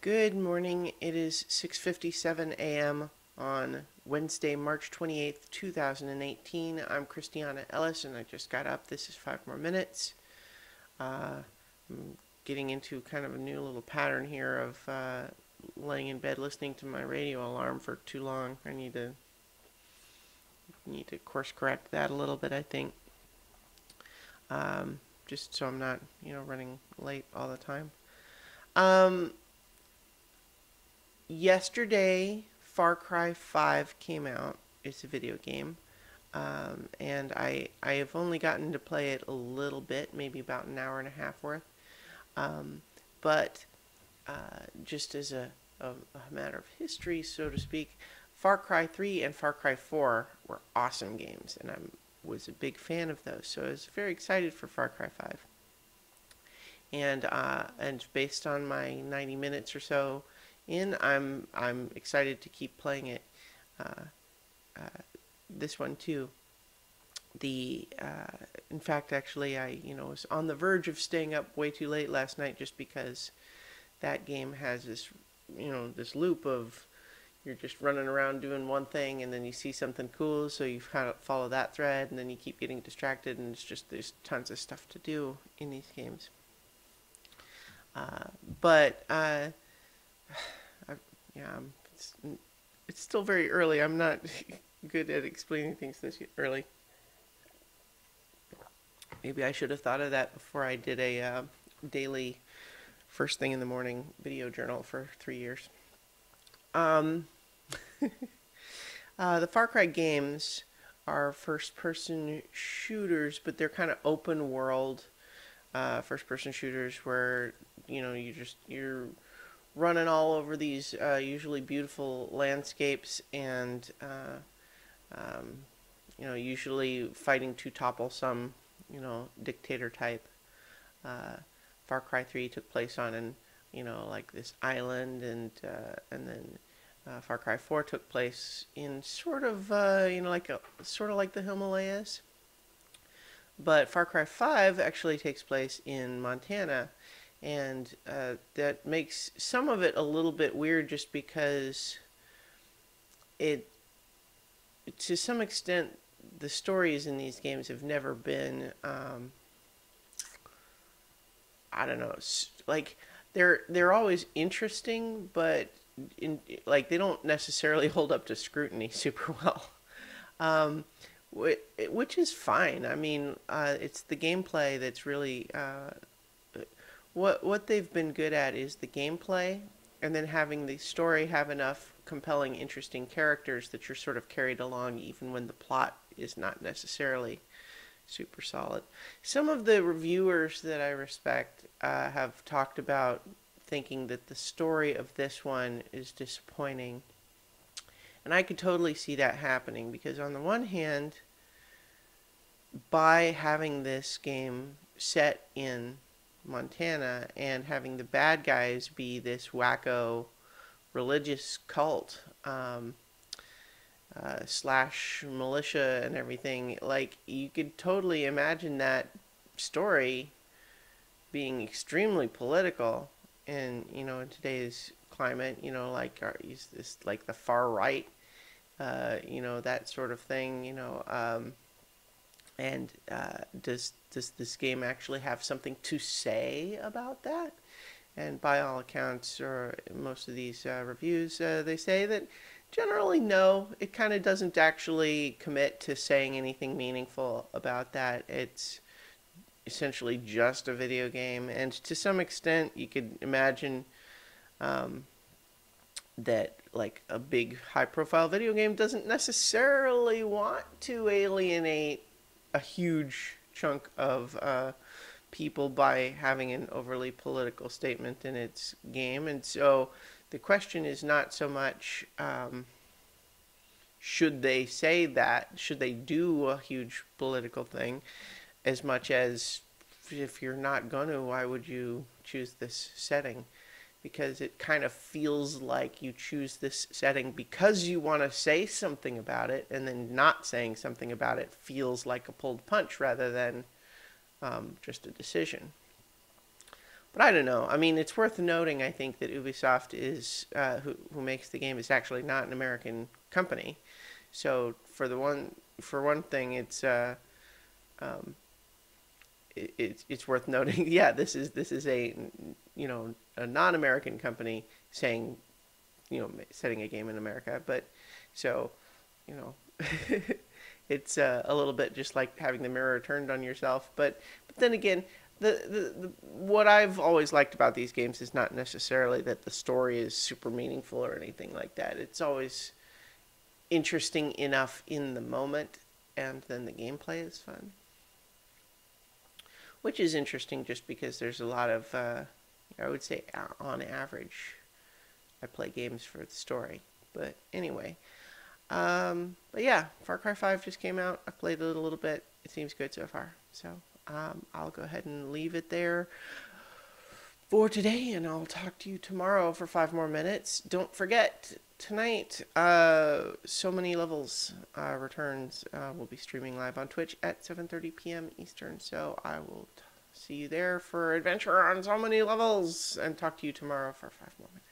Good morning. It is 6:57 a.m. on Wednesday, March 28th, 2018. I'm Christiana Ellis, and I just got up. This is 5 more minutes. I'm getting into kind of a new little pattern here of laying in bed listening to my radio alarm for too long. I need to course correct that a little bit, I think. Just so I'm not, running late all the time. Yesterday, Far Cry 5 came out. It's a video game. And I have only gotten to play it a little bit, maybe about an hour and a half worth. But just as a matter of history, so to speak, Far Cry 3 and Far Cry 4 were awesome games, and I was a big fan of those. So I was very excited for Far Cry 5. And based on my 90 minutes or so I'm excited to keep playing it. This one too. In fact, actually, I was on the verge of staying up way too late last night just because that game has this this loop of you're just running around doing one thing and then you see something cool, so you kind of follow that thread and then you keep getting distracted, and it's just there's tons of stuff to do in these games. But yeah, it's still very early. I'm not good at explaining things this early. Maybe I should have thought of that before I did a daily first thing in the morning video journal for 3 years. The Far Cry games are first-person shooters, but they're kind of open world first-person shooters where you're running all over these usually beautiful landscapes, and usually fighting to topple some dictator type. Far Cry 3 took place on like this island, and then Far Cry 4 took place in sort of like the Himalayas. But Far Cry 5 actually takes place in Montana, and that makes some of it a little bit weird just because to some extent, the stories in these games have never been, I don't know, like, they're always interesting, but they don't necessarily hold up to scrutiny super well. Which is fine. I mean, it's the gameplay that's really what they've been good at is the gameplay, and then having the story have enough compelling, interesting characters that you're sort of carried along even when the plot is not necessarily super solid. Some of the reviewers that I respect have talked about thinking that the story of this one is disappointing. And I could totally see that happening because on the one hand, by having this game set in Montana and having the bad guys be this wacko religious cult slash militia and everything, like, you could totally imagine that story being extremely political in in today's climate, is this like the far right, that sort of thing, and does this game actually have something to say about that? And by all accounts, or most of these reviews, they say that generally no, it kind of doesn't actually commit to saying anything meaningful about that. It's essentially just a video game, and to some extent you could imagine that like a big high-profile video game doesn't necessarily want to alienate a huge chunk of people by having an overly political statement in its game. And so the question is not so much should they say that, should they do a huge political thing, as much as if you're not going to, why would you choose this setting? Because it kind of feels like you choose this setting because you want to say something about it, and then not saying something about it feels like a pulled punch rather than just a decision. But I don't know. I mean, it's worth noting, I think, that Ubisoft is who makes the game is actually not an American company. So for one thing, um, it's worth noting. Yeah, this is a a non-American company saying setting a game in America, but so you know it's a little bit just like having the mirror turned on yourself. But then again, the what I've always liked about these games is not necessarily that the story is super meaningful or anything like that. It's always interesting enough in the moment, and then the gameplay is fun, which is interesting just because there's a lot of I would say on average I play games for the story. But anyway, but yeah, Far Cry 5 just came out. I played it a little bit. It seems good so far. So I'll go ahead and leave it there for today, and I'll talk to you tomorrow for 5 more minutes. Don't forget, tonight, So Many Levels returns. We'll be streaming live on Twitch at 7:30 p.m. Eastern, so I will see you there for adventure on So Many Levels, and talk to you tomorrow for 5 more minutes.